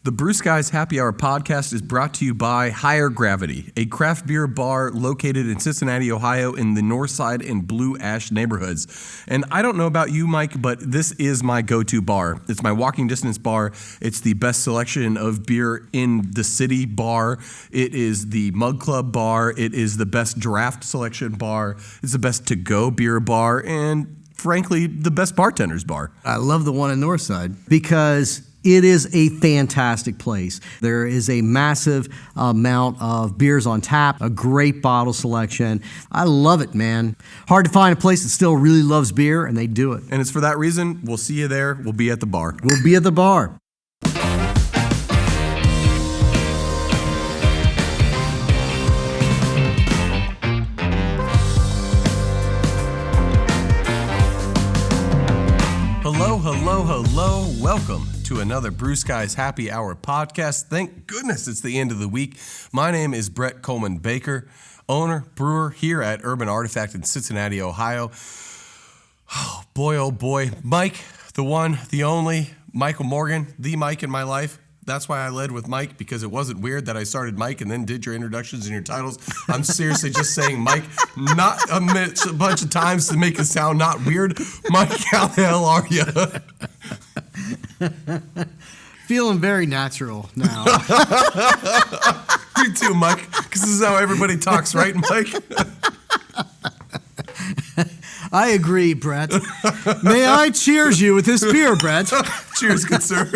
The Brew Skies Happy Hour podcast is brought to you by Higher Gravity, a craft beer bar located in Cincinnati, Ohio in the North Side and Blue Ash neighborhoods. And I don't know about you, Mike, but this is my go-to bar. It's my walking distance bar. It's the best selection of beer in the city bar. It is the Mug Club bar. It is the best draft selection bar. It's the best to-go beer bar. And frankly, the best bartender's bar. I love the one in Northside because it is a fantastic place. There is a massive amount of beers on tap, a great bottle selection. I love it, man. Hard to find a place that still really loves beer, and they do it. And it's for that reason, we'll see you there. We'll be at the bar. We'll be at the bar. Hello. Welcome to another Brew Skies Happy Hour podcast. Thank goodness it's the end of the week. My name is Brett Coleman Baker, owner, brewer here at Urban Artifact in Cincinnati, Ohio. Oh boy. Mike, the one, the only, Michael Morgan, the Mike in my life. That's why I led with Mike, because it wasn't weird that I started Mike and then did your introductions and your titles. I'm seriously just saying Mike, not a bunch of times to make it sound not weird. Mike, how the hell are you? Feeling very natural now. You too, Mike, because this is how everybody talks, right, Mike? I agree, Brett. May I cheers you with this beer, Brett? Cheers, good sir.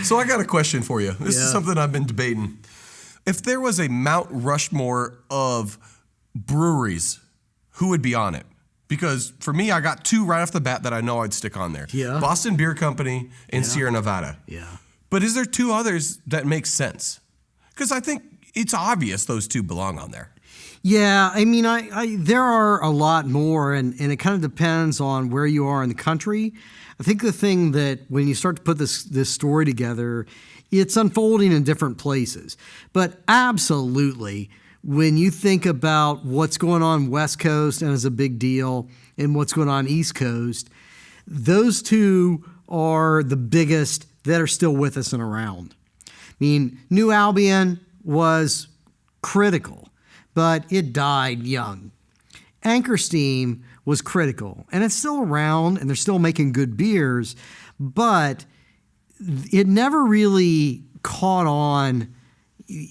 So I got a question for you. This is something I've been debating. If there was a Mount Rushmore of breweries, who would be on it? Because for me, I got two right off the bat that I know I'd stick on there. Yeah. Boston Beer Company and Sierra Nevada. Yeah. But is there two others that make sense? Because I think it's obvious those two belong on there. Yeah, I mean, there are a lot more, and it kind of depends on where you are in the country. I think the thing that when you start to put this story together, it's unfolding in different places. But absolutely, when you think about what's going on West Coast and is a big deal, and what's going on East Coast, those two are the biggest that are still with us and around. I mean, New Albion was critical, but it died young. Anchor Steam was critical, and it's still around, and they're still making good beers, but it never really caught on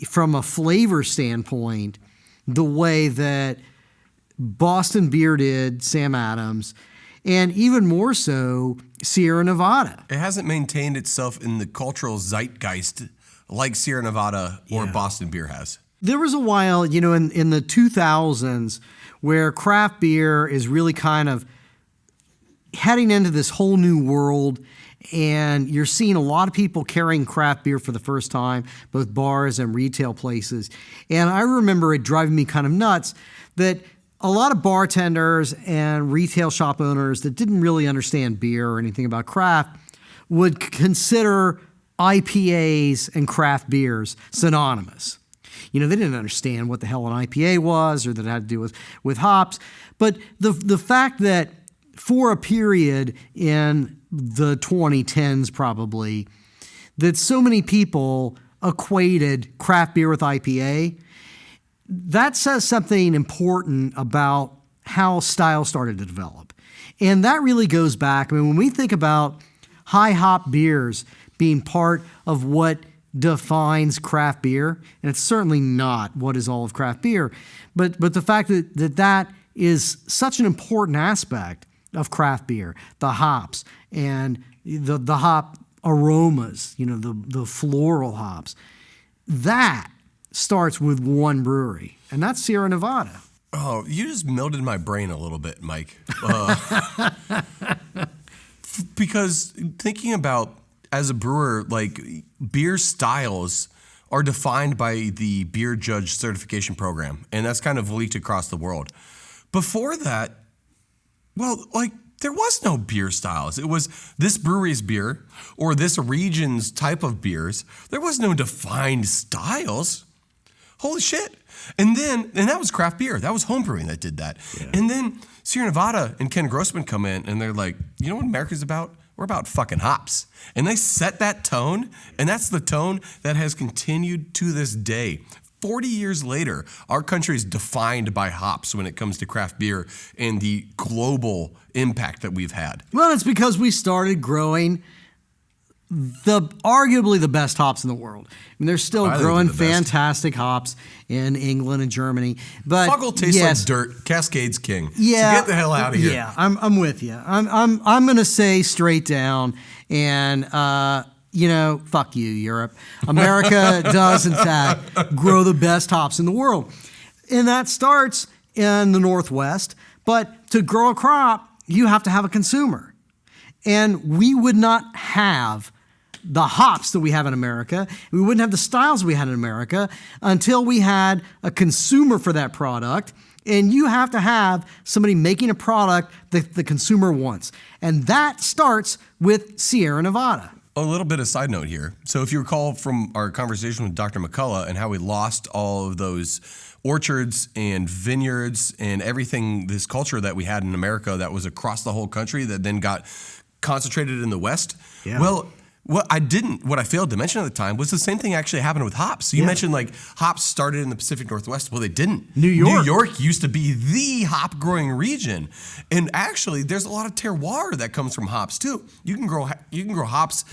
from a flavor standpoint the way that Boston Beer did, Sam Adams, and even more so, Sierra Nevada. It hasn't maintained itself in the cultural zeitgeist like Sierra Nevada or Boston Beer has. There was a while, in the 2000s where craft beer is really kind of heading into this whole new world, and you're seeing a lot of people carrying craft beer for the first time, both bars and retail places. And I remember it driving me kind of nuts that a lot of bartenders and retail shop owners that didn't really understand beer or anything about craft would consider IPAs and craft beers synonymous. They didn't understand what the hell an IPA was or that it had to do with hops. But the fact that for a period in the 2010s probably, that so many people equated craft beer with IPA, that says something important about how style started to develop. And that really goes back. I mean, when we think about high hop beers being part of what defines craft beer, and it's certainly not what is all of craft beer, but the fact that is such an important aspect of craft beer, the hops and the hop aromas, the floral hops, that starts with one brewery, and that's Sierra Nevada. Oh, you just melted my brain a little bit, Mike. Because thinking about, as a brewer, like, beer styles are defined by the Beer Judge Certification Program, and that's kind of leaked across the world. Before that, there was no beer styles. It was this brewery's beer or this region's type of beers. There was no defined styles. Holy shit. And that was craft beer. That was home brewing that did that. Yeah. And then Sierra Nevada and Ken Grossman come in, and they're like, you know what America's about? We're about fucking hops. And they set that tone, and that's the tone that has continued to this day. 40 years later, our country is defined by hops when it comes to craft beer and the global impact that we've had. Well, it's because we started growing arguably the best hops in the world. I mean, they're still growing fantastic hops in England and Germany. But Fuggle tastes like dirt. Cascade's king. Yeah, so get the hell out of here. Yeah, I'm with you. I'm going to say straight down, and fuck you, Europe. America does in fact grow the best hops in the world, and that starts in the Northwest. But to grow a crop, you have to have a consumer, and we would not have the hops that we have in America. We wouldn't have the styles we had in America until we had a consumer for that product. And you have to have somebody making a product that the consumer wants. And that starts with Sierra Nevada. A little bit of side note here. So if you recall from our conversation with Dr. McCullough and how we lost all of those orchards and vineyards and everything, this culture that we had in America that was across the whole country that then got concentrated in the West. Yeah. Well, what I failed to mention at the time was the same thing actually happened with hops. So you mentioned like hops started in the Pacific Northwest. Well, they didn't. New York used to be the hop growing region. And actually there's a lot of terroir that comes from hops too. You can grow hops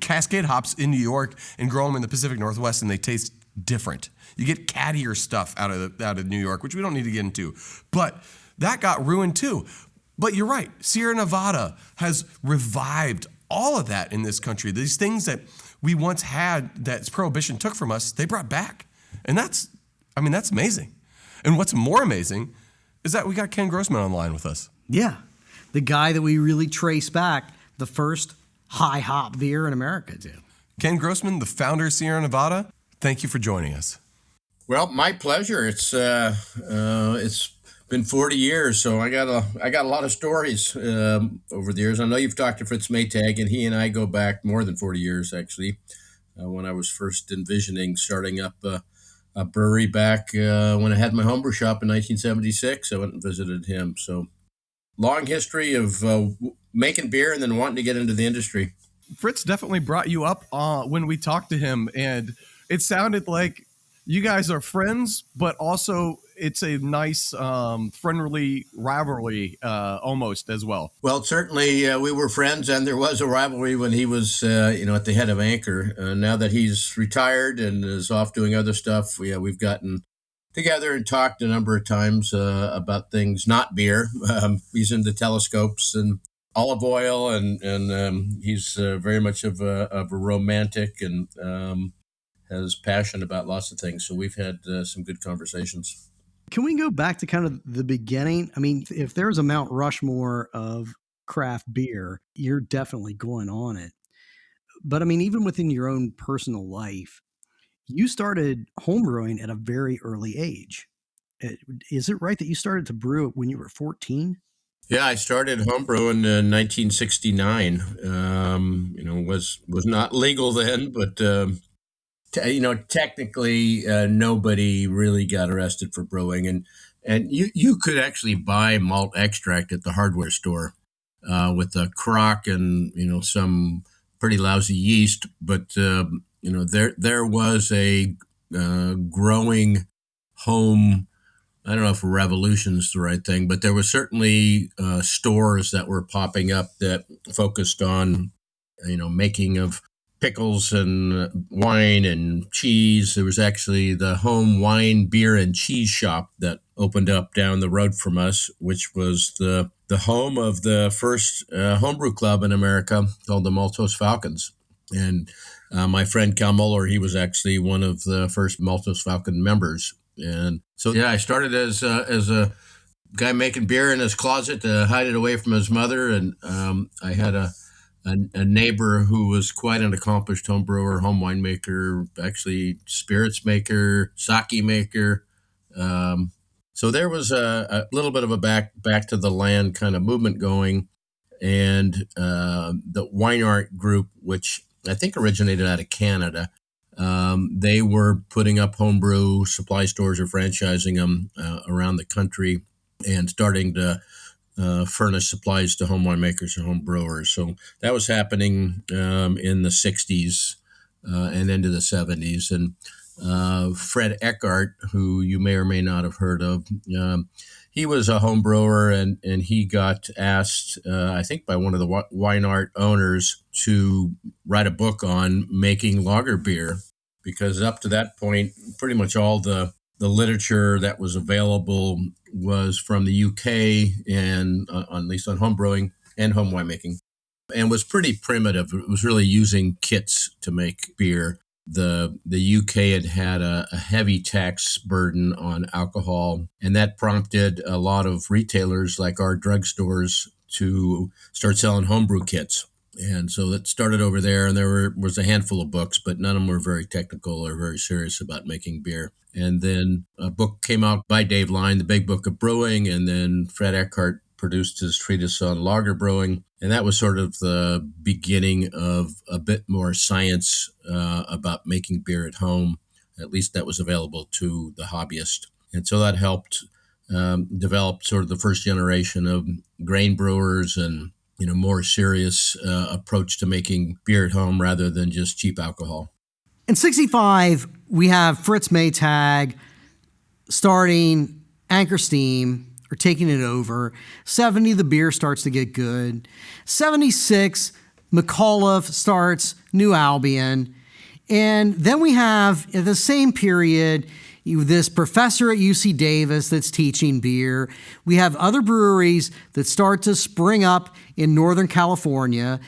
Cascade hops in New York and grow them in the Pacific Northwest, and they taste different. You get cattier stuff out of New York, which we don't need to get into. But that got ruined too. But you're right. Sierra Nevada has revived all of that in this country. These things that we once had that Prohibition took from us, they brought back. And that's amazing. And what's more amazing is that we got Ken Grossman online with us. Yeah. The guy that we really trace back the first high hop beer in America to. Ken Grossman, the founder of Sierra Nevada, thank you for joining us. Well, my pleasure. It's been 40 years, so I got a lot of stories over the years. I know you've talked to Fritz Maytag, and he and I go back more than 40 years, actually. When I was first envisioning starting up a brewery back when I had my homebrew shop in 1976, I went and visited him. So long history of making beer and then wanting to get into the industry. Fritz definitely brought you up when we talked to him, and it sounded like you guys are friends, but also it's a nice friendly rivalry almost as well. Well, certainly we were friends, and there was a rivalry when he was at the head of Anchor. Now that he's retired and is off doing other stuff, we've gotten together and talked a number of times about things not beer. He's into telescopes and olive oil, and he's very much of a romantic and has passion about lots of things. So we've had some good conversations. Can we go back to kind of the beginning? I mean, if there's a Mount Rushmore of craft beer, you're definitely going on it. But I mean, even within your own personal life, you started homebrewing at a very early age. Is it right that you started to brew when you were 14? Yeah, I started homebrewing in 1969. Was not legal then, but technically nobody really got arrested for brewing, and you could actually buy malt extract at the hardware store with a crock and some pretty lousy yeast, but there was a growing home. I don't know if revolution is the right thing, but there was certainly stores that were popping up that focused on making of pickles and wine and cheese. There was actually the home wine, beer, and cheese shop that opened up down the road from us, which was the home of the first homebrew club in America called the Maltose Falcons. And my friend Cal Muller, he was actually one of the first Maltose Falcon members. And so, I started as a guy making beer in his closet to hide it away from his mother. And I had a neighbor who was quite an accomplished home brewer, home winemaker, actually spirits maker, sake maker. So there was a little bit of a back to the land kind of movement going. And the Wine Art Group, which I think originated out of Canada, they were putting up homebrew supply stores or franchising them around the country and starting to furnish supplies to home winemakers and home brewers. So that was happening in the 60s and into the 70s. And Fred Eckhart, who you may or may not have heard of, he was a home brewer, and he got asked, I think, by one of the wine art owners to write a book on making lager beer, because up to that point, pretty much all the literature that was available was from the UK, and at least on home brewing and home winemaking, and was pretty primitive. It was really using kits to make beer. The UK had a heavy tax burden on alcohol, and that prompted a lot of retailers like our drugstores to start selling homebrew kits. And so that started over there, and there was a handful of books, but none of them were very technical or very serious about making beer. And then a book came out by Dave Line, The Big Book of Brewing, and then Fred Eckhart produced his treatise on lager brewing. And that was sort of the beginning of a bit more science about making beer at home. At least that was available to the hobbyist. And so that helped develop sort of the first generation of grain brewers and more serious approach to making beer at home rather than just cheap alcohol. In 65, we have Fritz Maytag starting Anchor Steam, or taking it over. 70, the beer starts to get good. 76, McAuliffe starts New Albion. And then we have, at the same period, this professor at UC Davis that's teaching beer. We have other breweries that start to spring up in Northern California.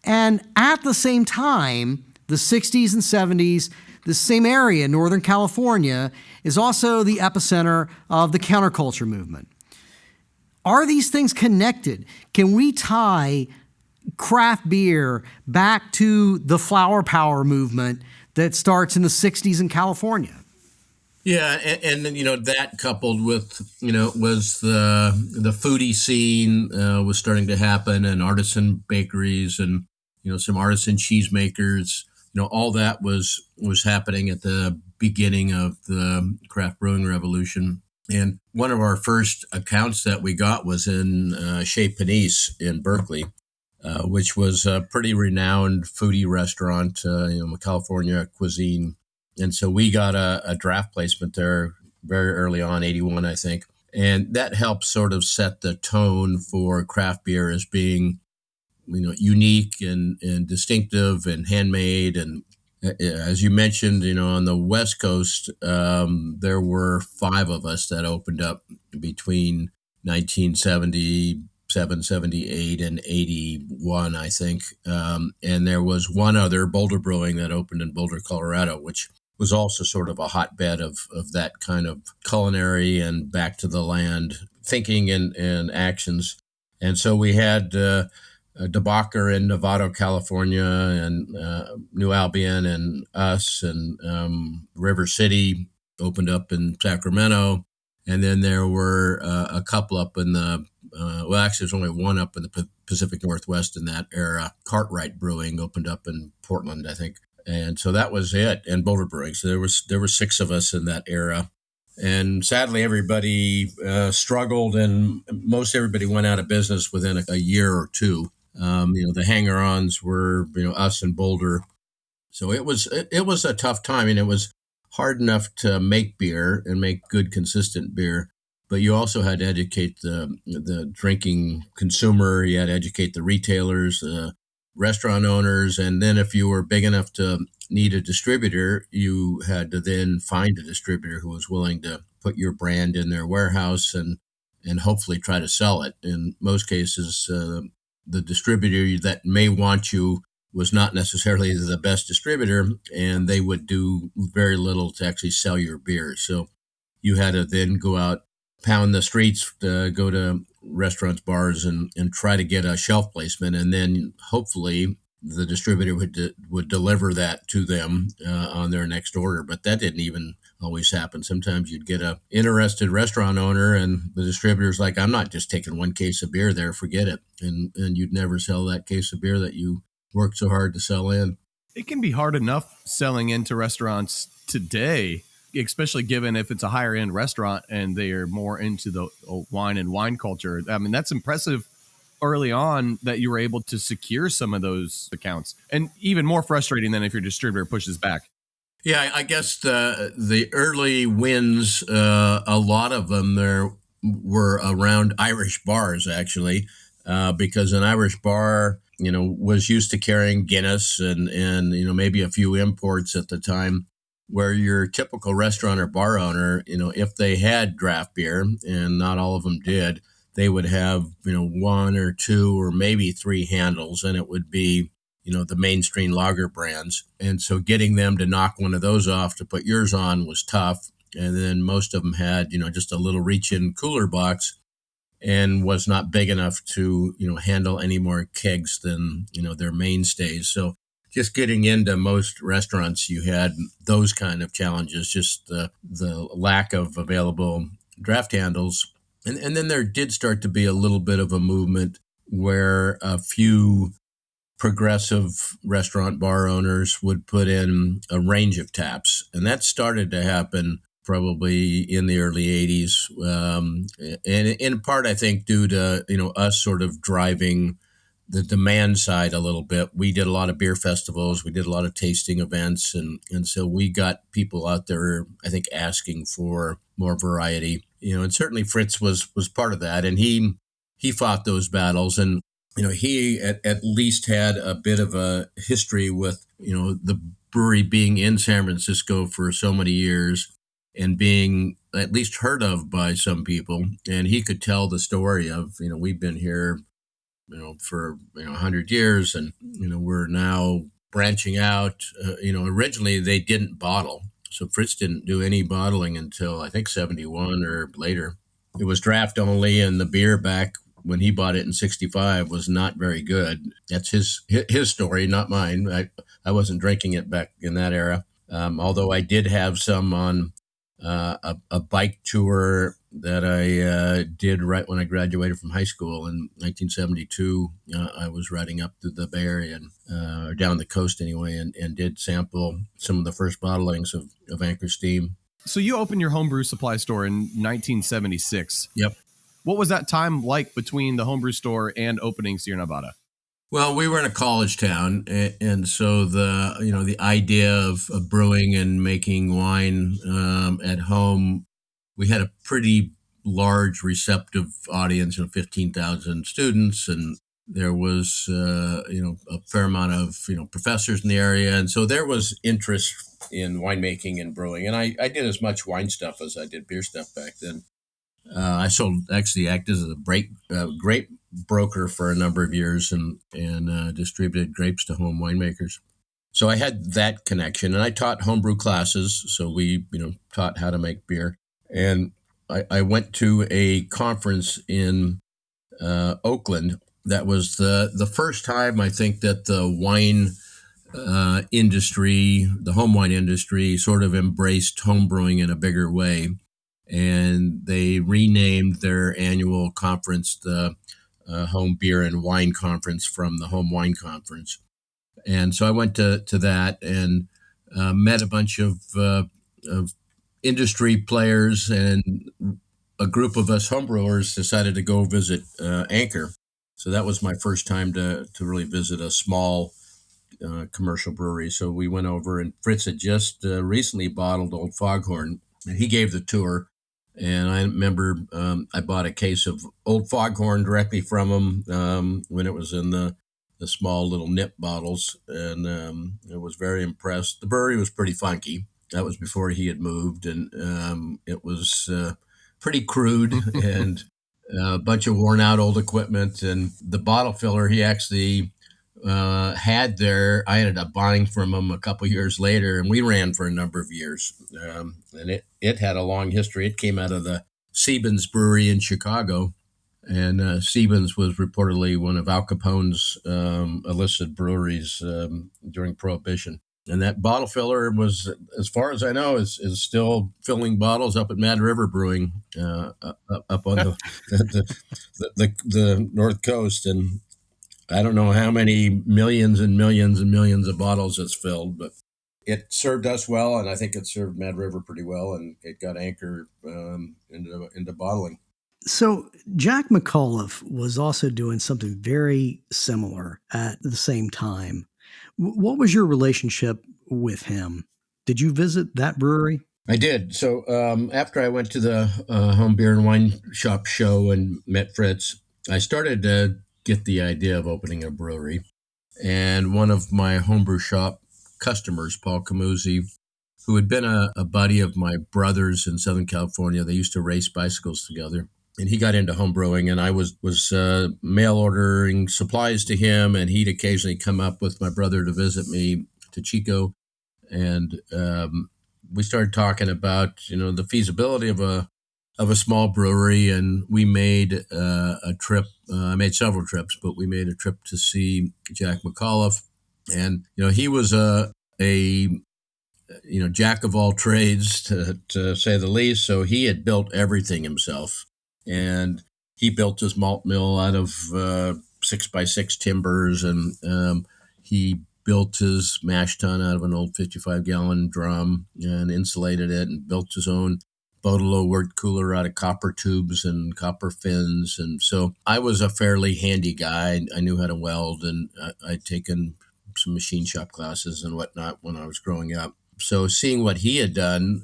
And at the same time, the 60s and 70s, the same area, Northern California, is also the epicenter of the counterculture movement. Are these things connected? Can we tie craft beer back to the flower power movement that starts in the 60s in California? Yeah, and then that coupled with was the foodie scene was starting to happen, and artisan bakeries, and some artisan cheesemakers. All that was happening at the beginning of the craft brewing revolution. And one of our first accounts that we got was in Chez Panisse in Berkeley, which was a pretty renowned foodie restaurant, California cuisine. And so we got a draft placement there very early on, 81, I think. And that helped sort of set the tone for craft beer as being, unique and distinctive and handmade. And as you mentioned, on the West Coast, there were 5 of us that opened up between 1977, 78, and 81, I think. And there was one other, Boulder Brewing, that opened in Boulder, Colorado, which was also sort of a hotbed of that kind of culinary and back to the land thinking and actions. And so we had DeBacher in Novato, California, and New Albion, and us, and River City opened up in Sacramento. And then there were a couple up in there's only one up in the Pacific Northwest in that era. Cartwright Brewing opened up in Portland, I think. And so that was it, and Boulder Brewing. So there were 6 of us in that era. And sadly, everybody struggled, and most everybody went out of business within a year or two. The hanger-ons were, us and Boulder. So it was a tough time, and it was hard enough to make beer and make good, consistent beer. But you also had to educate the drinking consumer. You had to educate the retailers, restaurant owners, and then if you were big enough to need a distributor, you had to then find a distributor who was willing to put your brand in their warehouse and hopefully try to sell it. In most cases, the distributor that may want you was not necessarily the best distributor, and they would do very little to actually sell your beer. So you had to then go out, pound the streets, go to restaurants, bars, and try to get a shelf placement, and then hopefully the distributor would deliver that to them on their next order. But that didn't even always happen. Sometimes you'd get a interested restaurant owner, and the distributor's like, "I'm not just taking one case of beer there, forget it," and you'd never sell that case of beer that you worked so hard to sell in. It can be hard enough selling into restaurants today. especially given if it's a higher end restaurant and they are more into the wine and wine culture. I mean, that's impressive early on that you were able to secure some of those accounts, and even more frustrating than if your distributor pushes back. Yeah, I guess the early wins, a lot of them there were around Irish bars, actually, because an Irish bar, was used to carrying Guinness and maybe a few imports at the time, where your typical restaurant or bar owner, if they had draft beer, and not all of them did, they would have, one or two or maybe three handles, and it would be, the mainstream lager brands. And so getting them to knock one of those off to put yours on was tough. And then most of them had, just a little reach-in cooler box and was not big enough to, handle any more kegs than, their mainstays. So just getting into most restaurants, you had those kind of challenges, just the lack of available draft handles. And then there did start to be a little bit of a movement where a few progressive restaurant bar owners would put in a range of taps. And that started to happen probably in the early 80s. And in part, I think, due to, us sort of driving the demand side a little bit. We did a lot of beer festivals. We did a lot of tasting events. And so we got people out there, I think, asking for more variety. And certainly Fritz was part of that. And he fought those battles. And he at least had a bit of a history with, the brewery being in San Francisco for so many years and being at least heard of by some people. And he could tell the story of, we've been here, for, 100 years, and, we're now branching out. Originally they didn't bottle. So Fritz didn't do any bottling until I think 71 or later. It was draft only, and the beer back when he bought it in 65 was not very good. That's his story, not mine. I wasn't drinking it back in that era. Although I did have some on a bike tour that I did right when I graduated from high school in 1972. I was riding up to the Bay Area or down the coast anyway, and did sample some of the first bottlings of Anchor Steam. So you opened your homebrew supply store in 1976. Yep. What was that time like between the homebrew store and opening Sierra Nevada? Well, we were in a college town, and so the idea of brewing and making wine at home, we had a pretty large receptive audience, 15,000 students, and there was a fair amount of professors in the area, and so there was interest in winemaking and brewing, and I did as much wine stuff as I did beer stuff back then. I actually acted as a grape broker for a number of years and distributed grapes to home winemakers. So I had that connection, and I taught homebrew classes. So we, taught how to make beer. And I went to a conference in Oakland. That was the first time, I think, that the wine industry, the home wine industry, sort of embraced homebrewing in a bigger way. And they renamed their annual conference the Home Beer and Wine Conference from the Home Wine Conference. And so I went to that and met a bunch of industry players, and a group of us homebrewers decided to go visit Anchor. So that was my first time to really visit a small commercial brewery. So we went over, and Fritz had just recently bottled Old Foghorn, and he gave the tour. And I remember I bought a case of Old Foghorn directly from him when it was in the small little nip bottles, and I was very impressed. The brewery was pretty funky. That was before he had moved, and it was pretty crude and a bunch of worn out old equipment. And the bottle filler he actually had there, I ended up buying from him a couple years later, and we ran for a number of years. And it had a long history. It came out of the Siebens Brewery in Chicago, and Siebens was reportedly one of Al Capone's illicit breweries during Prohibition. And that bottle filler was, as far as I know, is still filling bottles up at Mad River Brewing up on the North Coast. And I don't know how many millions and millions and millions of bottles it's filled, but it served us well, and I think it served Mad River pretty well, and it got Anchor into bottling. So Jack McAuliffe was also doing something very similar at the same time. What was your relationship with him? Did you visit that brewery? I did. So after I went to the home beer and wine shop show and met Fritz, I started to get the idea of opening a brewery. And one of my homebrew shop customers, Paul Camuzzi, who had been a buddy of my brother's in Southern California, they used to race bicycles together. And he got into home brewing, and I was mail ordering supplies to him, and he'd occasionally come up with my brother to visit me to Chico, and we started talking about the feasibility of a small brewery, and we made a trip. I made several trips, but we made a trip to see Jack McAuliffe, and he was a jack of all trades to say the least. So he had built everything himself, and he built his malt mill out of 6x6 timbers, and he built his mash tun out of an old 55-gallon drum and insulated it, and built his own Bodolo wort cooler out of copper tubes and copper fins. And so I was a fairly handy guy. I knew how to weld, and I'd taken some machine shop classes and whatnot when I was growing up. So seeing what he had done,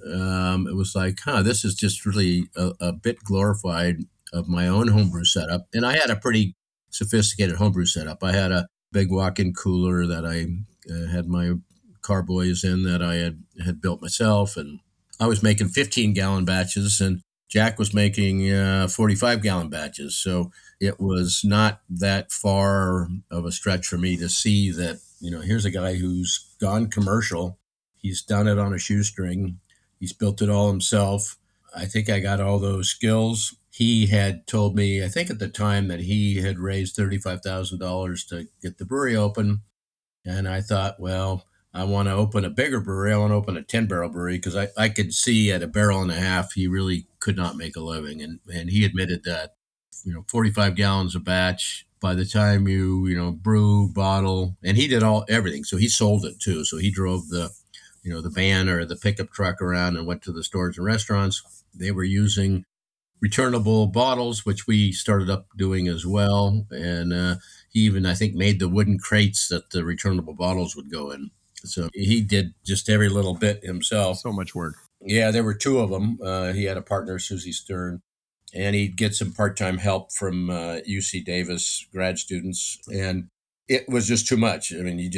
it was like, this is just really a bit glorified of my own homebrew setup. And I had a pretty sophisticated homebrew setup. I had a big walk-in cooler that I had my carboys in that I had built myself, and I was making 15-gallon batches, and Jack was making 45-gallon batches. So it was not that far of a stretch for me to see that, here's a guy who's gone commercial. He's done it on a shoestring. He's built it all himself. I think I got all those skills. He had told me, I think at the time, that he had raised $35,000 to get the brewery open. And I thought, well, I want to open a bigger brewery. I want to open a 10-barrel brewery, because I could see at a barrel and a half, he really could not make a living. And he admitted that, 45 gallons a batch, by the time you brew, bottle, and he did everything. So he sold it too. So he drove the van or the pickup truck around and went to the stores and restaurants. They were using returnable bottles, which we started up doing as well. And he even, I think, made the wooden crates that the returnable bottles would go in. So he did just every little bit himself. So much work. Yeah, there were two of them. He had a partner, Susie Stern, and he'd get some part-time help from UC Davis grad students. And it was just too much. I mean,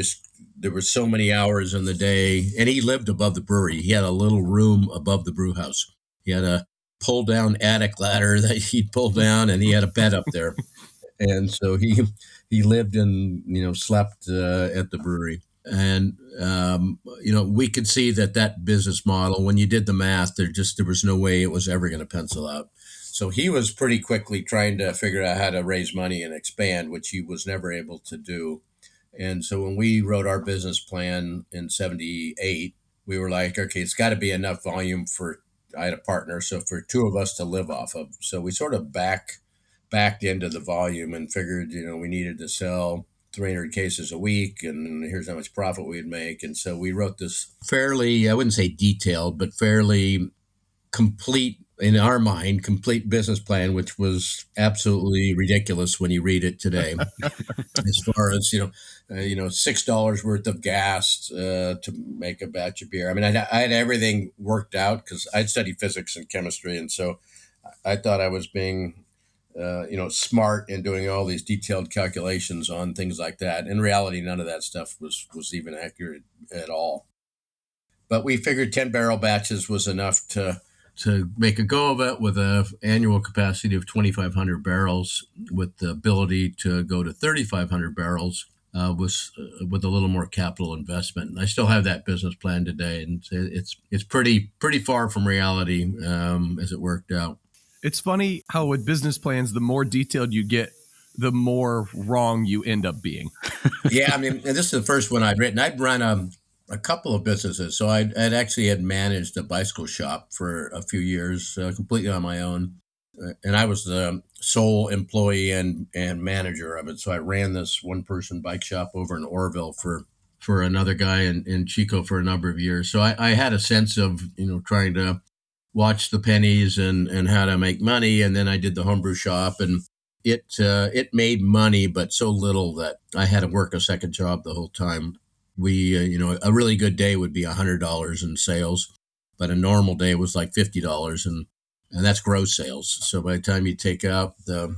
there were so many hours in the day, and he lived above the brewery. He had a little room above the brew house. He had a pull-down attic ladder that he'd pull down, and he had a bed up there. And so he lived and, slept at the brewery. And, we could see that business model, when you did the math, there was no way it was ever going to pencil out. So he was pretty quickly trying to figure out how to raise money and expand, which he was never able to do. And so when we wrote our business plan in 78, we were like, okay, it's got to be enough volume I had a partner, so for two of us to live off of. So we sort of backed into the volume and figured, we needed to sell 300 cases a week, and here's how much profit we'd make. And so we wrote this fairly, I wouldn't say detailed, but fairly complete, in our mind, complete business plan, which was absolutely ridiculous when you read it today. As far as, $6 worth of gas to make a batch of beer. I mean, I had everything worked out because I'd studied physics and chemistry. And so I thought I was being, smart in doing all these detailed calculations on things like that. In reality, none of that stuff was even accurate at all. But we figured 10-barrel batches was enough to make a go of it, with an annual capacity of 2,500 barrels, with the ability to go to 3,500 barrels with a little more capital investment. And I still have that business plan today, and it's pretty far from reality as it worked out. It's funny how with business plans, the more detailed you get, the more wrong you end up being. Yeah, I mean, this is the first one I'd written. I'd run a couple of businesses. So I'd actually had managed a bicycle shop for a few years, completely on my own. And I was the sole employee and manager of it. So I ran this one-person bike shop over in Oroville for for another guy in Chico for a number of years. So I had a sense of, trying to watch the pennies and how to make money. And then I did the homebrew shop, and it made money, but so little that I had to work a second job the whole time. We, a really good day would be $100 in sales, but a normal day was like $50, and that's gross sales. So by the time you take out the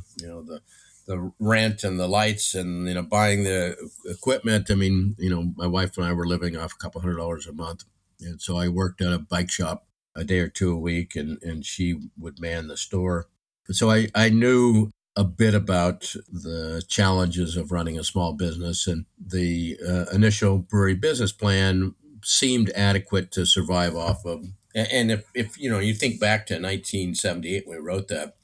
rent and the lights and buying the equipment, I mean, my wife and I were living off a couple $100 a month, and so I worked at a bike shop a day or two a week, and she would man the store. So I knew a bit about the challenges of running a small business, and the initial brewery business plan seemed adequate to survive off of. And if you think back to 1978 when we wrote that,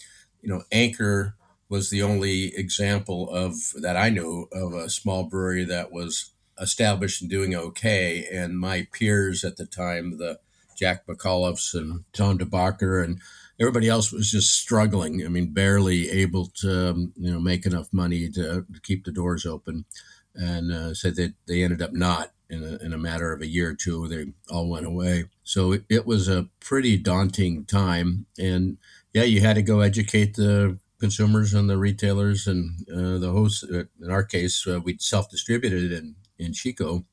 Anchor was the only example of that I knew of a small brewery that was established and doing okay. And my peers at the time, the Jack McAuliffe's and Tom DeBacher and everybody else, was just struggling. I mean, barely able to make enough money to keep the doors open, and said that they ended up not in a matter of a year or two. They all went away. So it was a pretty daunting time, and yeah, you had to go educate the consumers and the retailers and the hosts. In our case, we self-distributed in Chico.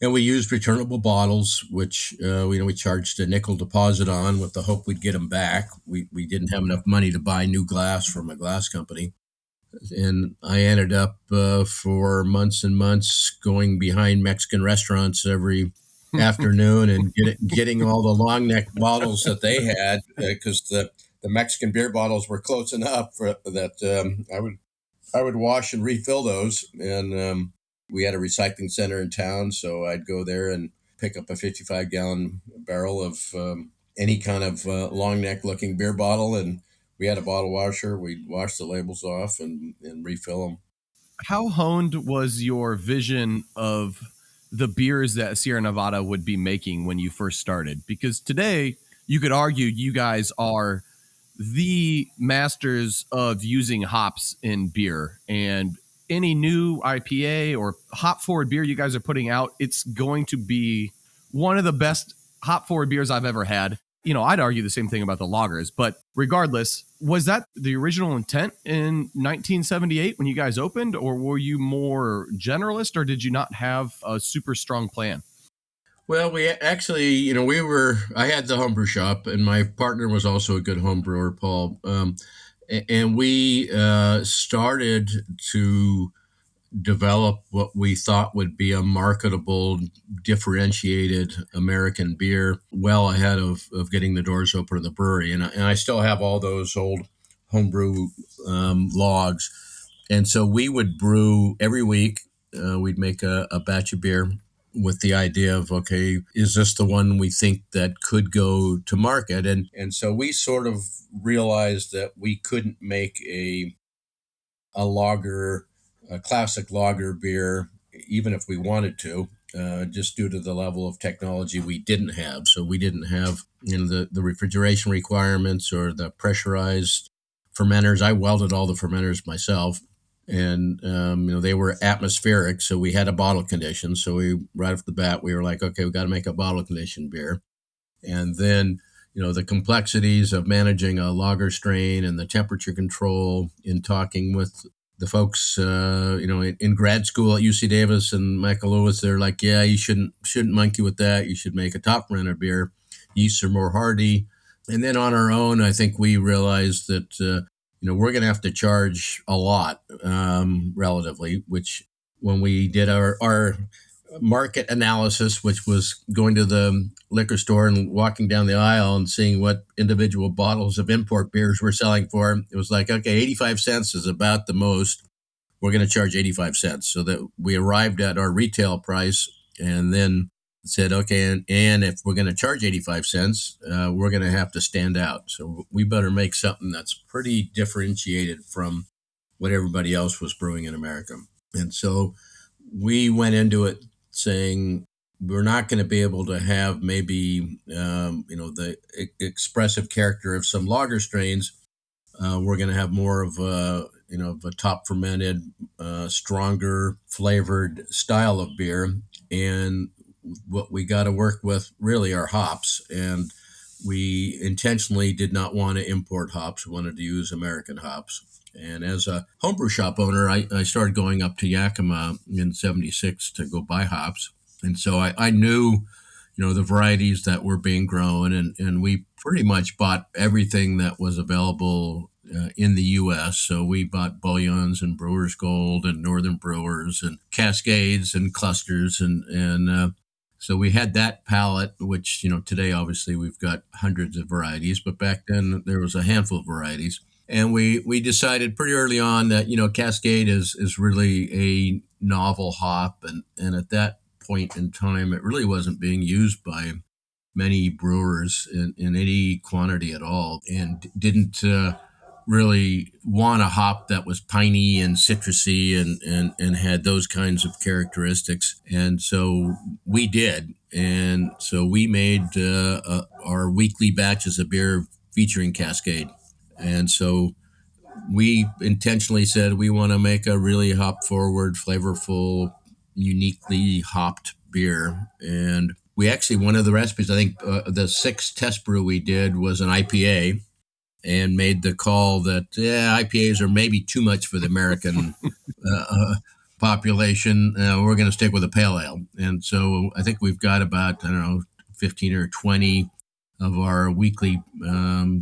And we used returnable bottles, which we charged a nickel deposit on with the hope we'd get them back. We didn't have enough money to buy new glass from a glass company, and I ended up for months and months going behind Mexican restaurants every afternoon and getting all the long neck bottles that they had, because the Mexican beer bottles were close enough for that. I would wash and refill those, and we had a recycling center in town, so I'd go there and pick up a 55-gallon barrel of any kind of long neck looking beer bottle, and we had a bottle washer. We'd wash the labels off and refill them. How honed was your vision of the beers that Sierra Nevada would be making when you first started? Because today you could argue you guys are the masters of using hops in beer, and any new IPA or hop forward beer you guys are putting out, it's going to be one of the best hop forward beers I've ever had. I'd argue the same thing about the lagers, but regardless, was that the original intent in 1978 when you guys opened, or were you more generalist, or did you not have a super strong plan? Well, we actually, I had the homebrew shop, and my partner was also a good home brewer, Paul. And we started to develop what we thought would be a marketable, differentiated American beer well ahead of getting the doors open in the brewery. And I still have all those old homebrew logs. And so we would brew every week. We'd make a batch of beer with the idea of, okay, is this the one we think that could go to market? And so we sort of realized that we couldn't make a lager, a classic lager beer, even if we wanted to, just due to the level of technology we didn't have. So we didn't have the refrigeration requirements or the pressurized fermenters. I welded all the fermenters myself, and they were atmospheric, so we had a bottle condition. So right off the bat we were like, okay, we got to make a bottle conditioned beer. And then the complexities of managing a lager strain and the temperature control, in talking with the folks in grad school at UC Davis and Michael Lewis, they're like, yeah, you shouldn't monkey with that. You should make a top fermented beer. Yeasts are more hardy. And then on our own, I think we realized that we're going to have to charge a lot relatively, which when we did our market analysis, which was going to the liquor store and walking down the aisle and seeing what individual bottles of import beers were selling for, it was like, okay, 85 cents is about the most. We're going to charge 85 cents. So that we arrived at our retail price, and then said, okay, and if we're going to charge 85 cents, we're going to have to stand out. So we better make something that's pretty differentiated from what everybody else was brewing in America. And so we went into it saying, we're not going to be able to have maybe, the expressive character of some lager strains. We're going to have more of a top fermented, stronger flavored style of beer. And what we got to work with really are hops. And we intentionally did not want to import hops. We wanted to use American hops. And as a homebrew shop owner, I started going up to Yakima in '76 to go buy hops. And so I knew, the varieties that were being grown, and we pretty much bought everything that was available in the U.S. So we bought Bullions and Brewer's Gold and Northern Brewers and Cascades and Clusters, and so we had that palette, which today obviously we've got hundreds of varieties, but back then there was a handful of varieties. And we decided pretty early on that Cascade is really a novel hop, and at that point in time, it really wasn't being used by many brewers in any quantity at all, and didn't really want a hop that was piney and citrusy and had those kinds of characteristics. And so we did. And so we made our weekly batches of beer featuring Cascade. And so we intentionally said we want to make a really hop forward, flavorful, uniquely hopped beer. And we actually, one of the recipes, I think the sixth test brew we did was an IPA, and made the call that IPAs are maybe too much for the American population. We're going to stick with a pale ale. And so I think we've got about, 15 or 20 of our weekly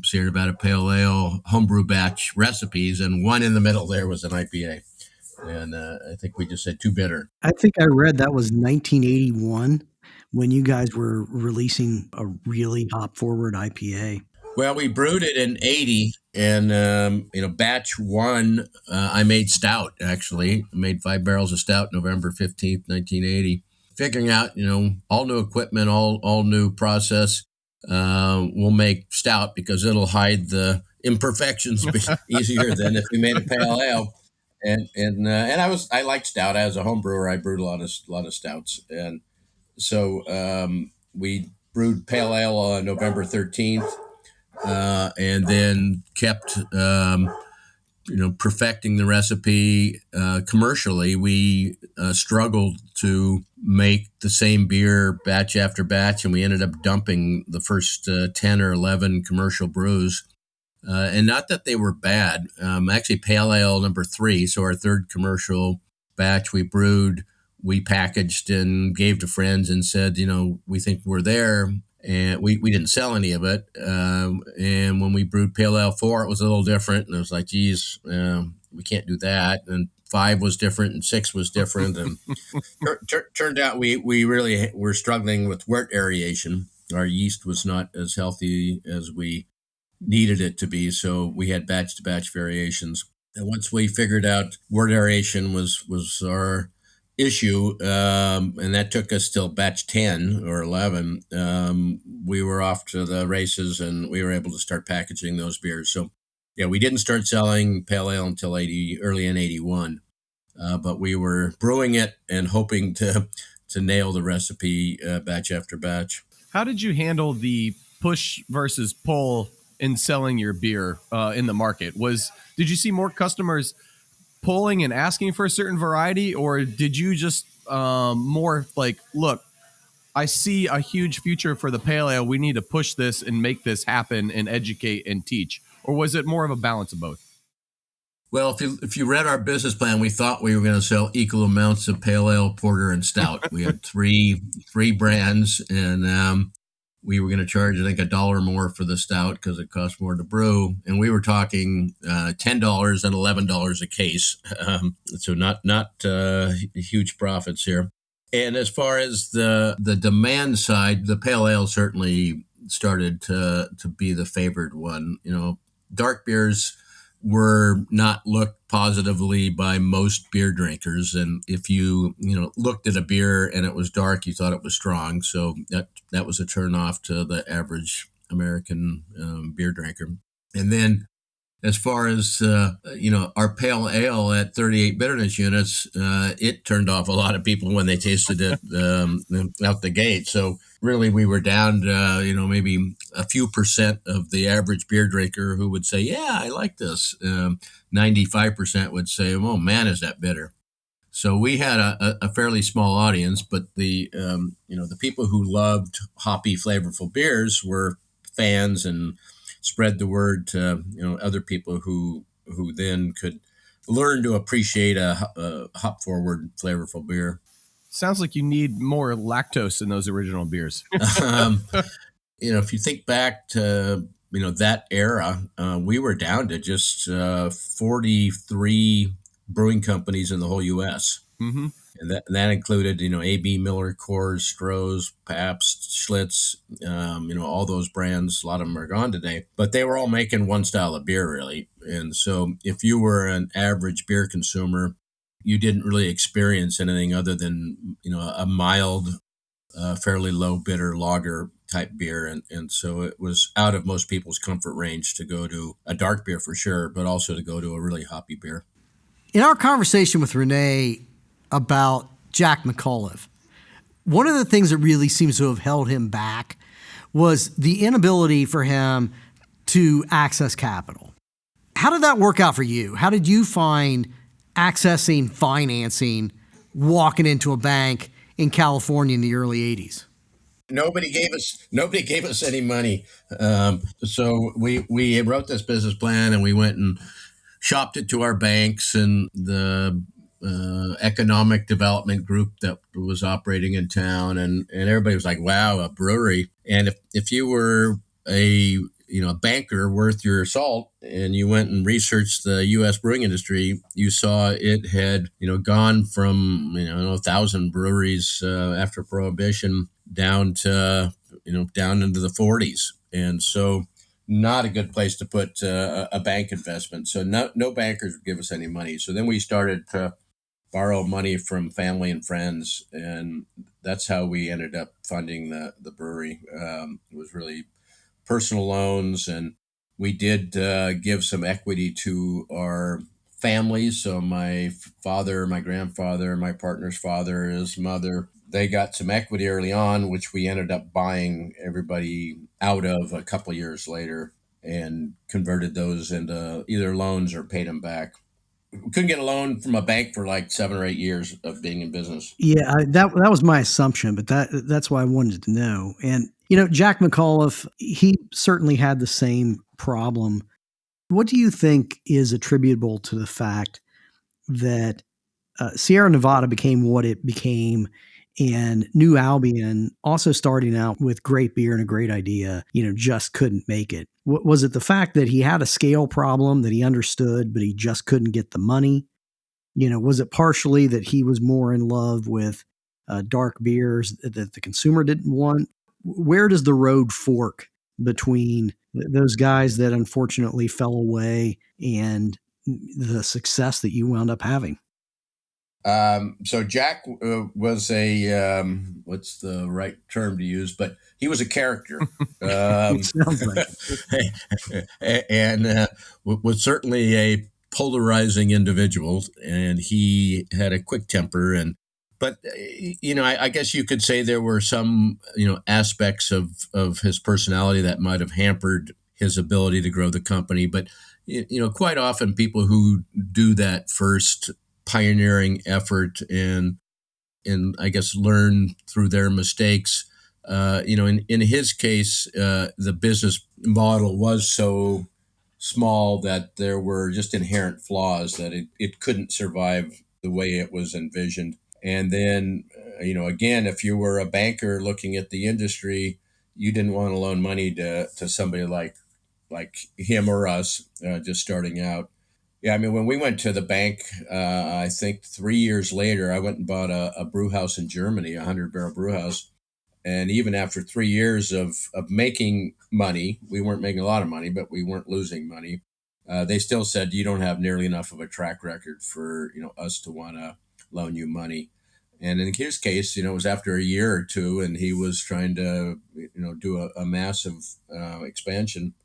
Sierra Nevada Pale Ale homebrew batch recipes, and one in the middle there was an IPA. And I think we just said too bitter. I think I read that was 1981 when you guys were releasing a really hop forward IPA. Well, we brewed it in '80, and batch one, I made stout. Actually, I made 5 barrels of stout November 15th, 1980. Figuring out, all new equipment, all new process. We'll make stout because it'll hide the imperfections easier than if we made a pale ale. And I liked stout as a home brewer. I brewed a lot of stouts, and so we brewed pale ale on November 13th. And then kept, perfecting the recipe commercially. We struggled to make the same beer batch after batch, and we ended up dumping the first 10 or 11 commercial brews. And not that they were bad. Actually, pale ale number 3, so our third commercial batch we brewed, we packaged and gave to friends and said, we think we're there. And we didn't sell any of it. And when we brewed Pale Ale 4, it was a little different. And it was like, geez, we can't do that. And 5 was different and 6 was different. And turned out we really were struggling with wort aeration. Our yeast was not as healthy as we needed it to be. So we had batch-to-batch variations. And once we figured out wort aeration was our issue, and that took us till batch 10 or 11. We were off to the races, and we were able to start packaging those beers. So, yeah, we didn't start selling pale ale until early in '81, but we were brewing it and hoping to nail the recipe batch after batch. How did you handle the push versus pull in selling your beer in the market? Did you see more customers pulling and asking for a certain variety, or did you just more like, look, I see a huge future for the pale ale, we need to push this and make this happen and educate and teach? Or was it more of a balance of both? Well, if you read our business plan, we thought we were going to sell equal amounts of pale ale, porter, and stout. We had three brands, and we were going to charge, I think, $1 more for the stout because it cost more to brew. And we were talking $10 and $11 a case. So not huge profits here. And as far as the demand side, the pale ale certainly started to be the favored one. Dark beers were not looked positively by most beer drinkers. And if you looked at a beer and it was dark, you thought it was strong. So that was a turnoff to the average American beer drinker. And then as far as, our pale ale at 38 bitterness units, it turned off a lot of people when they tasted it out the gate. So really we were down to, maybe a few percent of the average beer drinker who would say, yeah, I like this. 95% would say, oh man, is that bitter. So we had a fairly small audience, but the people who loved hoppy, flavorful beers were fans and spread the word to other people who then could learn to appreciate a hop forward, flavorful beer. Sounds like you need more lactose in those original beers. um, if you think back to that era, we were down to just 43 brewing companies in the whole U.S. Mm-hmm. And that included A.B. Miller, Coors, Stroh's, Pabst, Schlitz, all those brands. A lot of them are gone today, but they were all making one style of beer, really. And so if you were an average beer consumer, you didn't really experience anything other than a mild, fairly low bitter lager type beer. And so it was out of most people's comfort range to go to a dark beer for sure, but also to go to a really hoppy beer. In our conversation with Renee about Jack McAuliffe, one of the things that really seems to have held him back was the inability for him to access capital. How did that work out for you? How did you find accessing financing, walking into a bank in California in the early 80s? Nobody gave us any money. So we wrote this business plan and we went and shopped it to our banks and the economic development group that was operating in town, and everybody was like, "Wow, a brewery!" And if you were a banker worth your salt, and you went and researched the U.S. brewing industry, you saw it had gone from 1,000 breweries after Prohibition down to down into the 40s, and so not a good place to put a bank investment. So no bankers would give us any money. So then we started to borrow money from family and friends, and that's how we ended up funding the brewery. It was really personal loans, and we did give some equity to our families. So my father, my grandfather, my partner's father, his mother, they got some equity early on, which we ended up buying everybody out of a couple of years later and converted those into either loans or paid them back. We couldn't get a loan from a bank for like 7 or 8 years of being in business. Yeah, that was my assumption, but that's why I wanted to know. And Jack McAuliffe, he certainly had the same problem. What do you think is attributable to the fact that Sierra Nevada became what it became, and New Albion, also starting out with great beer and a great idea, just couldn't make it? Was it the fact that he had a scale problem that he understood, but he just couldn't get the money? Was it partially that he was more in love with dark beers that the consumer didn't want? Where does the road fork between those guys that unfortunately fell away and the success that you wound up having? So Jack was what's the right term to use, but he was a character. It sounds like it. And was certainly a polarizing individual, and he had a quick temper. But I guess you could say there were some aspects of his personality that might have hampered his ability to grow the company. But quite often people who do that first pioneering effort and I guess learn through their mistakes. In his case, the business model was so small that there were just inherent flaws that it couldn't survive the way it was envisioned. And then, again, if you were a banker looking at the industry, you didn't want to loan money to somebody like him or us just starting out. Yeah, I mean, when we went to the bank, I think 3 years later, I went and bought a brew house in Germany, a 100-barrel brew house. And even after 3 years of making money, we weren't making a lot of money, but we weren't losing money. They still said, you don't have nearly enough of a track record for us to want to loan you money. And in his case, it was after a year or two, and he was trying to do a massive expansion.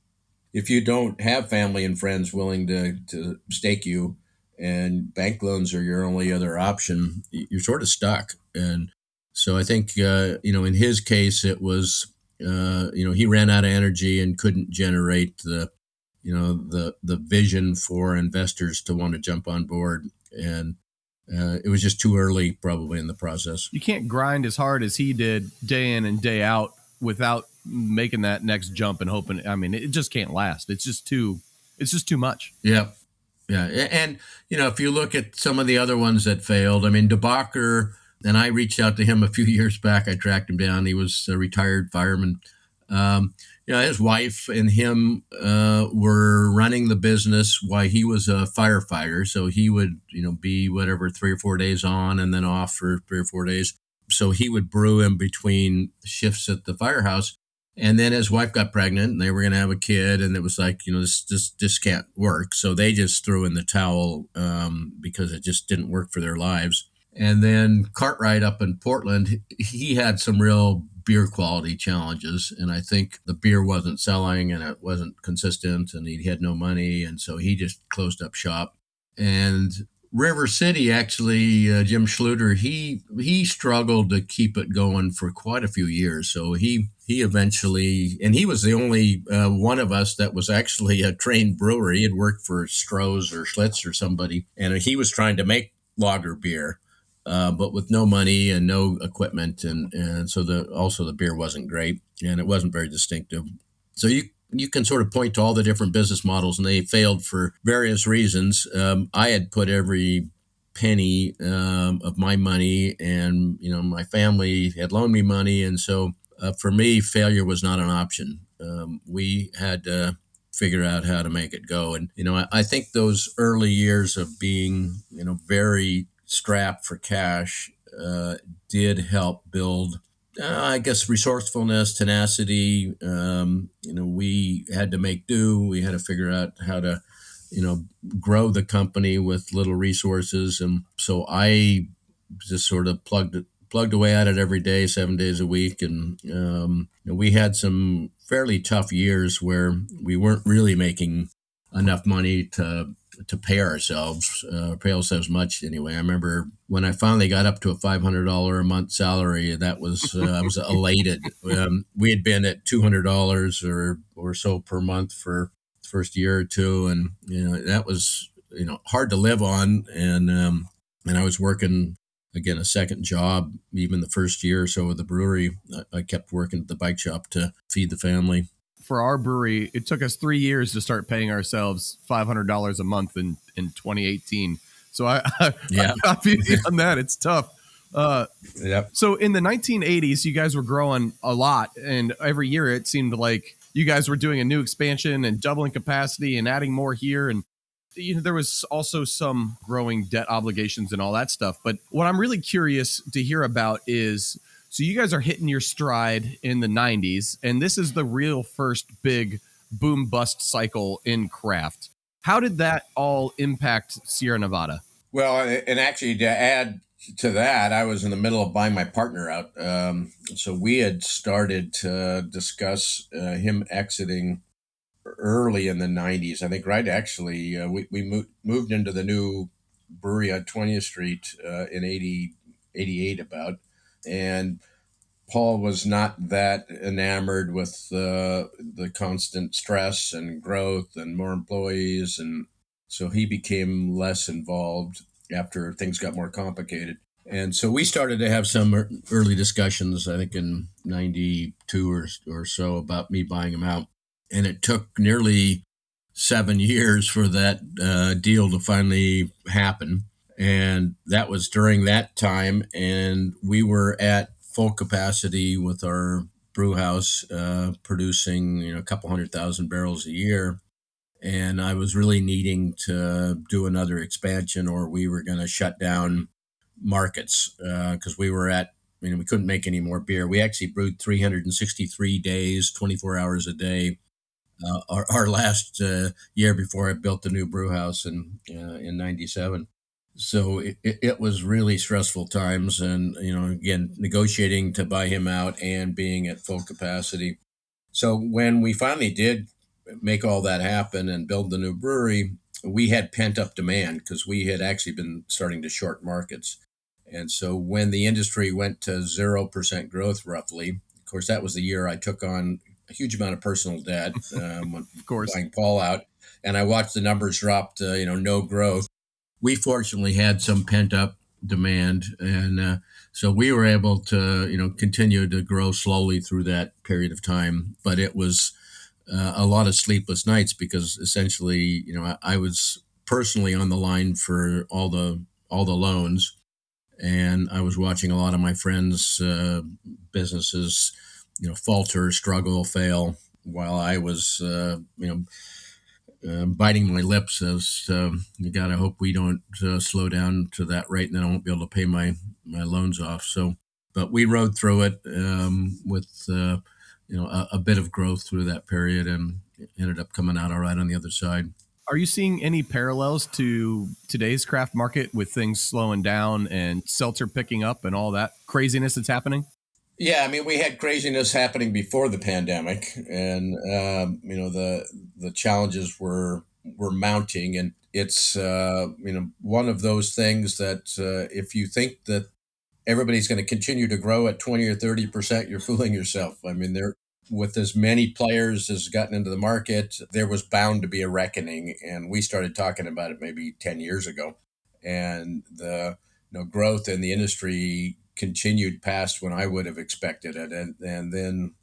If you don't have family and friends willing to stake you, and bank loans are your only other option, you're sort of stuck. And so I think, in his case, it was, he ran out of energy and couldn't generate the vision for investors to want to jump on board. And it was just too early, probably in the process. You can't grind as hard as he did day in and day out without making that next jump and hoping. I mean, it just can't last. It's just too much. Yeah. Yeah. And, if you look at some of the other ones that failed, I mean, DeBacher, and I reached out to him a few years back. I tracked him down. He was a retired fireman. His wife and him were running the business while he was a firefighter. So he would, be whatever, 3 or 4 days on and then off for 3 or 4 days. So he would brew in between shifts at the firehouse. And then his wife got pregnant and they were going to have a kid. And it was like, this can't work. So they just threw in the towel because it just didn't work for their lives. And then Cartwright up in Portland, he had some real beer quality challenges. And I think the beer wasn't selling and it wasn't consistent and he had no money. And so he just closed up shop. And River City, actually, Jim Schluter, he struggled to keep it going for quite a few years. So he eventually, and he was the only one of us that was actually a trained brewer. He had worked for Stroh's or Schlitz or somebody, and he was trying to make lager beer. But with no money and no equipment, and so the beer wasn't great and it wasn't very distinctive. So you can sort of point to all the different business models, and they failed for various reasons. I had put every penny of my money, and my family had loaned me money, and so for me, failure was not an option. We had to figure out how to make it go, and I think those early years of being very strapped for cash did help build, I guess, resourcefulness, tenacity. We had to make do. We had to figure out how to, grow the company with little resources. And so I just sort of plugged away at it every day, 7 days a week. And we had some fairly tough years where we weren't really making enough money to pay ourselves much anyway. I remember when I finally got up to a $500 a month salary, that was I was elated. We had been at $200 or so per month for the first year or two, and that was hard to live on. And I was working again a second job even the first year or so of the brewery. I kept working at the bike shop to feed the family. For our brewery, it took us 3 years to start paying ourselves $500 a month in 2018. So I feel you on that. It's tough. Yep. So in the 1980s, you guys were growing a lot, and every year it seemed like you guys were doing a new expansion and doubling capacity and adding more here. And there was also some growing debt obligations and all that stuff. But what I'm really curious to hear about is, so you guys are hitting your stride in the 90s, and this is the real first big boom bust cycle in craft. How did that all impact Sierra Nevada? Well, and actually to add to that, I was in the middle of buying my partner out. So we had started to discuss him exiting early in the 90s. I think we moved into the new brewery on 20th Street in 88 about. And Paul was not that enamored with the constant stress and growth and more employees. And so he became less involved after things got more complicated. And so we started to have some early discussions, I think in 92 or so, about me buying him out. And it took nearly 7 years for that deal to finally happen. And that was during that time. And we were at full capacity with our brew house, producing a couple 100,000 barrels a year. And I was really needing to do another expansion, or we were going to shut down markets because we were at, we couldn't make any more beer. We actually brewed 363 days, 24 hours a day. Our last year before I built the new brew house in 97. So it was really stressful times, and again, negotiating to buy him out and being at full capacity. So when we finally did make all that happen and build the new brewery, we had pent up demand because we had actually been starting to short markets. And so when the industry went to 0% growth, roughly, of course, that was the year I took on a huge amount of personal debt, of course, buying Paul out, and I watched the numbers drop to no growth. we fortunately had some pent up demand, and so we were able to, continue to grow slowly through that period of time. But it was a lot of sleepless nights because essentially, I was personally on the line for all the loans, and I was watching a lot of my friends' businesses, falter, struggle, fail, while I was, biting my lips as you got to hope we don't slow down to that rate, and then I won't be able to pay my loans off. So, but we rode through it with a bit of growth through that period, and ended up coming out all right on the other side. Are you seeing any parallels to today's craft market with things slowing down and seltzer picking up and all that craziness that's happening? Yeah, I mean, we had craziness happening before the pandemic, and the challenges were mounting, and it's one of those things that if you think that everybody's going to continue to grow at 20 or 30%, you're fooling yourself. I mean, there with as many players as gotten into the market, there was bound to be a reckoning, and we started talking about it maybe 10 years ago, and the growth in the industry continued past when I would have expected it, and then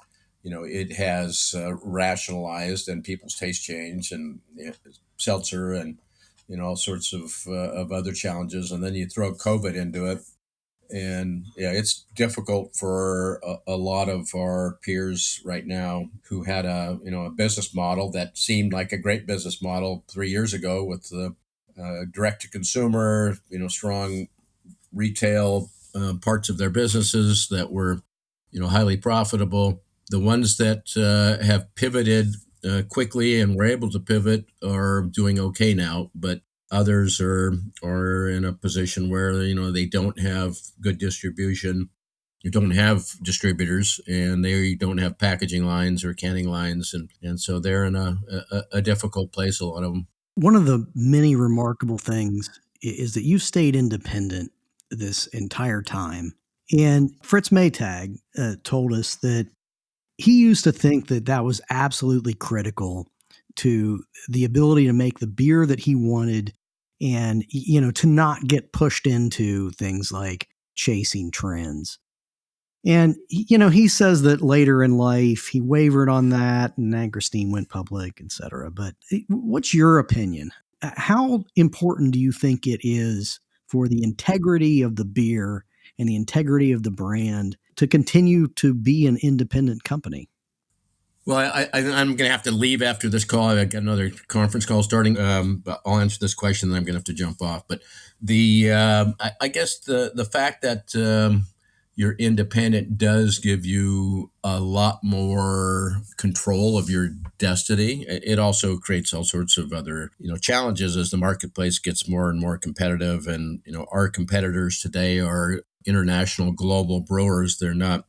it has rationalized, and people's taste change, and seltzer, and all sorts of other challenges, and then you throw COVID into it, and yeah, it's difficult for a lot of our peers right now who had a business model that seemed like a great business model 3 years ago with the direct to consumer, strong retail parts of their businesses that were, highly profitable. The ones that have pivoted quickly and were able to pivot are doing okay now, but others are in a position where they don't have good distribution. You don't have distributors, and they don't have packaging lines or canning lines, and so they're in a difficult place. A lot of them. One of the many remarkable things is that you stayed independent this entire time. And Fritz Maytag told us that he used to think that that was absolutely critical to the ability to make the beer that he wanted, and to not get pushed into things like chasing trends. And he says that later in life he wavered on that, and Angerstein went public, etc. But what's your opinion? How important do you think it is for the integrity of the beer and the integrity of the brand to continue to be an independent company? Well, I'm going to have to leave after this call. I've got another conference call starting. But I'll answer this question, then I'm going to have to jump off. But I guess the fact that you're independent does give you a lot more control of your destiny. It also creates all sorts of other challenges as the marketplace gets more and more competitive. And our competitors today are international, global brewers. They're not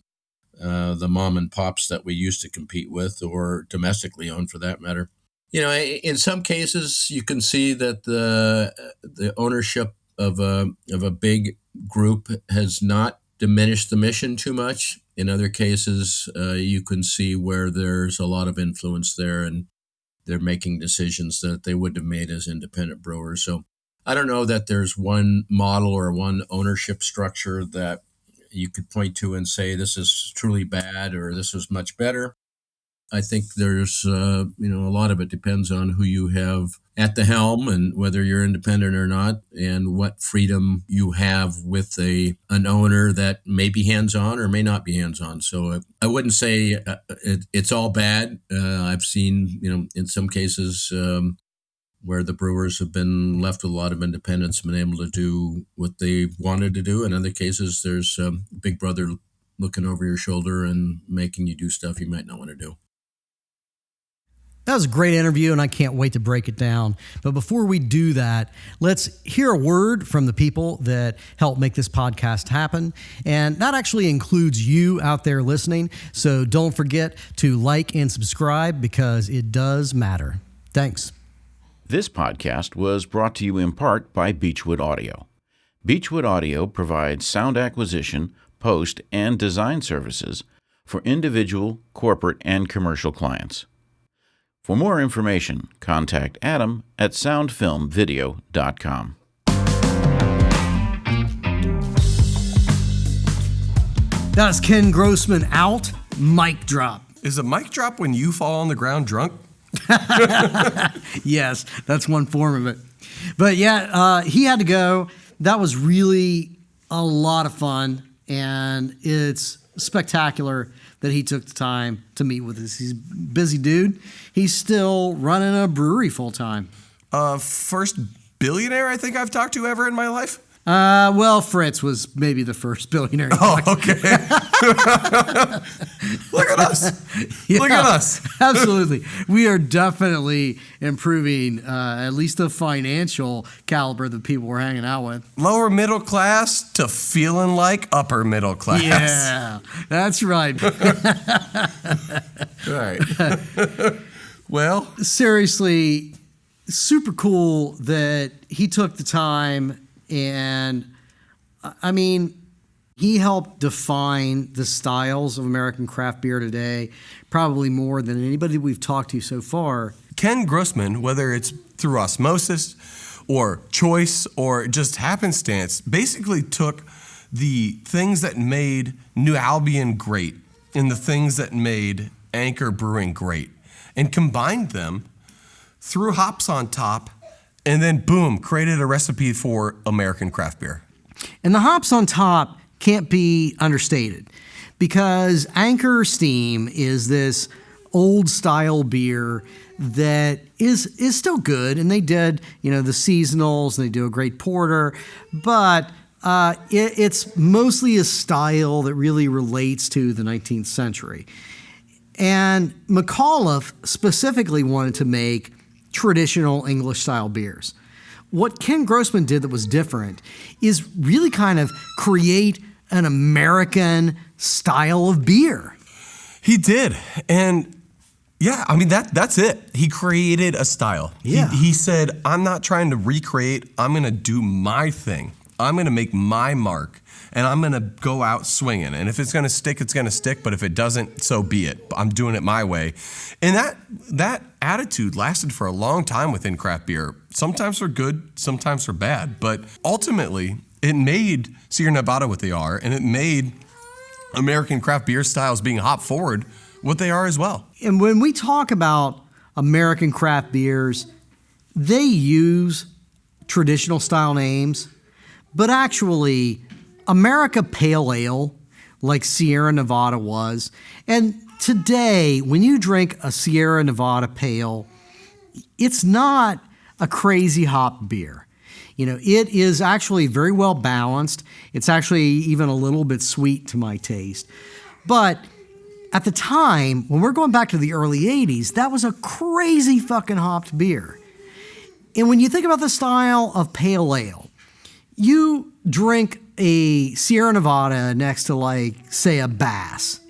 the mom and pops that we used to compete with, or domestically owned for that matter. In some cases, you can see that the ownership of a big group has not diminished the mission too much. In other cases, you can see where there's a lot of influence there, and they're making decisions that they wouldn't have made as independent brewers. So I don't know that there's one model or one ownership structure that you could point to and say this is truly bad or this was much better. I think there's a lot of it depends on who you have at the helm, and whether you're independent or not, and what freedom you have with an owner that may be hands-on or may not be hands-on. So I wouldn't say it's all bad. I've seen in some cases where the brewers have been left with a lot of independence and been able to do what they wanted to do. In other cases, there's a big brother looking over your shoulder and making you do stuff you might not want to do. That was a great interview, and I can't wait to break it down. But before we do that, let's hear a word from the people that help make this podcast happen. And that actually includes you out there listening. So don't forget to like and subscribe, because it does matter. Thanks. This podcast was brought to you in part by Beechwood Audio. Beechwood Audio provides sound acquisition, post, and design services for individual, corporate, and commercial clients. For more information, contact Adam at soundfilmvideo.com. That's Ken Grossman out. Mic drop. Is a mic drop when you fall on the ground drunk? Yes, that's one form of it. But yeah, he had to go. That was really a lot of fun, and it's spectacular that he took the time to meet with us. He's a busy dude. He's still running a brewery full time. First billionaire I think I've talked to ever in my life. Well, Fritz was maybe the first billionaire. Oh, okay. Look at us. Yeah, Look at us. Absolutely. We are definitely improving at least the financial caliber of the people we're hanging out with. Lower middle class to feeling like upper middle class. Yeah, that's right. All right. Well, seriously, super cool that he took the time, and I mean, he helped define the styles of American craft beer today, probably more than anybody we've talked to so far. Ken Grossman, whether it's through osmosis or choice or just happenstance, basically took the things that made New Albion great and the things that made Anchor Brewing great and combined them, threw hops on top, and then boom, created a recipe for American craft beer. And the hops on top can't be understated, because Anchor Steam is this old style beer that is still good, and they did, the seasonals, and they do a great porter, but it's mostly a style that really relates to the 19th century. And McAuliffe specifically wanted to make traditional English style beers. What Ken Grossman did that was different is really kind of create an American style of beer. He did. And yeah, I mean, that's it. He created a style. Yeah. He said, I'm not trying to recreate. I'm going to do my thing. I'm going to make my mark, and I'm going to go out swinging. And if it's going to stick, it's going to stick. But if it doesn't, so be it. I'm doing it my way. And that attitude lasted for a long time within craft beer. Sometimes they're good, sometimes they're bad. But ultimately, it made Sierra Nevada what they are, and it made American craft beer styles being hop forward what they are as well. And when we talk about American craft beers, they use traditional style names, but actually, America Pale Ale, like Sierra Nevada was, and today, when you drink a Sierra Nevada Pale, it's not a crazy hop beer. It is actually very well balanced. It's actually even a little bit sweet to my taste. But at the time, when we're going back to the early 80s, that was a crazy fucking hopped beer. And when you think about the style of pale ale, you drink a Sierra Nevada next to, like, say, a Bass.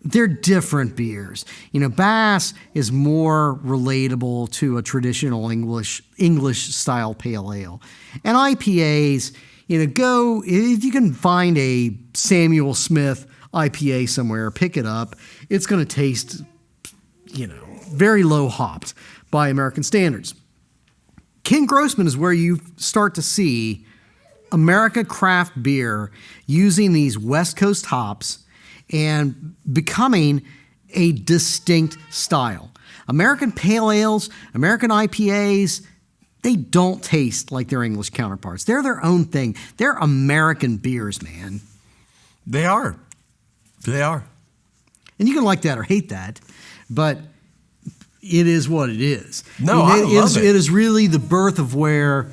They're different beers. Bass is more relatable to a traditional English style pale ale. And IPAs, go, if you can find a Samuel Smith IPA somewhere, pick it up. It's going to taste, very low hopped by American standards. Ken Grossman is where you start to see America craft beer using these West Coast hops and becoming a distinct style. American pale ales, American IPAs, they don't taste like their English counterparts. They're their own thing. They're American beers, man. They are. They are. And you can like that or hate that, but it is what it is. No, I love it. It is really the birth of where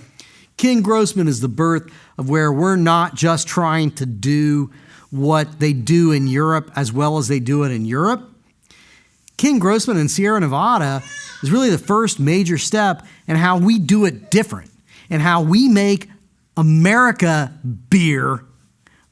Ken Grossman is the birth of where we're not just trying to do what they do in Europe as well as they do it in Europe. Ken Grossman in Sierra Nevada is really the first major step in how we do it different and how we make America beer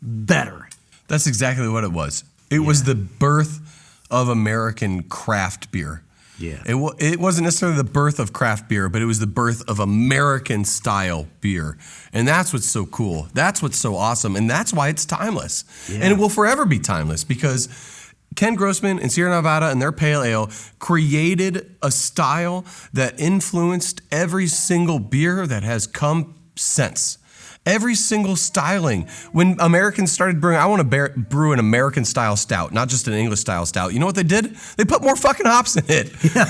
better. That's exactly what it was. It was the birth of American craft beer. Yeah. It wasn't necessarily the birth of craft beer, but it was the birth of American style beer. And that's what's so cool. That's what's so awesome. And that's why it's timeless. Yeah. And it will forever be timeless because Ken Grossman and Sierra Nevada and their pale ale created a style that influenced every single beer that has come since. Every single styling. When Americans started brewing, I want to brew an American style stout, not just an English style stout. You know what they did? They put more fucking hops in it. Yeah.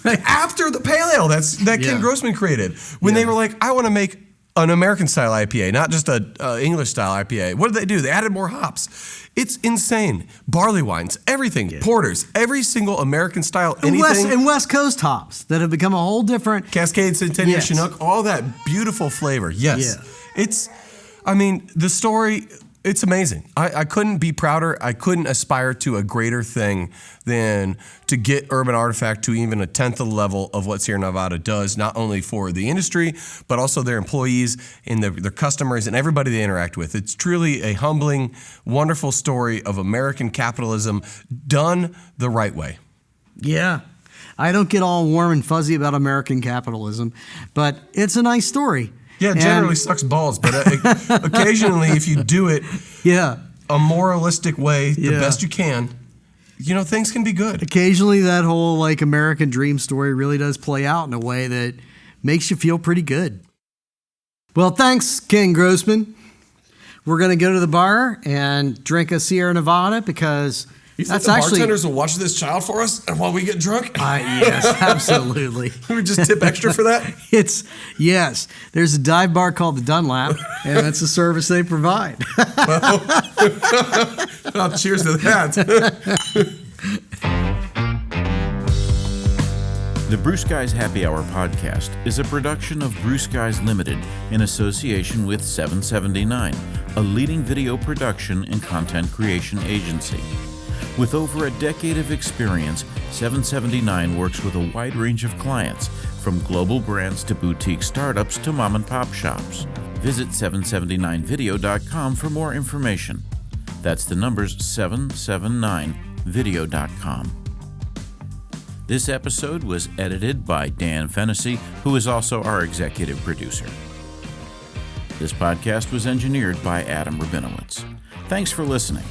Right. After the pale ale that Ken Grossman created. When they were like, I want to make an American style IPA, not just a English style IPA. What did they do? They added more hops. It's insane. Barley wines, everything, porters, every single American style, anything. And West Coast hops that have become a whole different... Cascade, Centennial, Chinook, all that beautiful flavor. Yes. Yeah. The story, it's amazing. I couldn't be prouder. I couldn't aspire to a greater thing than to get Urban Artifact to even a 10th of the level of what Sierra Nevada does, not only for the industry, but also their employees and their customers and everybody they interact with. It's truly a humbling, wonderful story of American capitalism done the right way. Yeah. I don't get all warm and fuzzy about American capitalism, but it's a nice story. Yeah, it generally sucks balls, but occasionally if you do it a moralistic way, the best you can, things can be good. Occasionally that whole American dream story really does play out in a way that makes you feel pretty good. Well, thanks, Ken Grossman. We're going to go to the bar and drink a Sierra Nevada because... You think the bartenders will watch this child for us while we get drunk? Yes, absolutely. We just tip extra for that? Yes. There's a dive bar called the Dunlap, and that's the service they provide. Well, cheers to that. The Brew Skies Happy Hour podcast is a production of Brew Skies Limited in association with 779, a leading video production and content creation agency. With over a decade of experience, 779 works with a wide range of clients, from global brands to boutique startups to mom-and-pop shops. Visit 779video.com for more information. That's the numbers 779video.com. This episode was edited by Dan Fennessy, who is also our executive producer. This podcast was engineered by Adam Rabinowitz. Thanks for listening.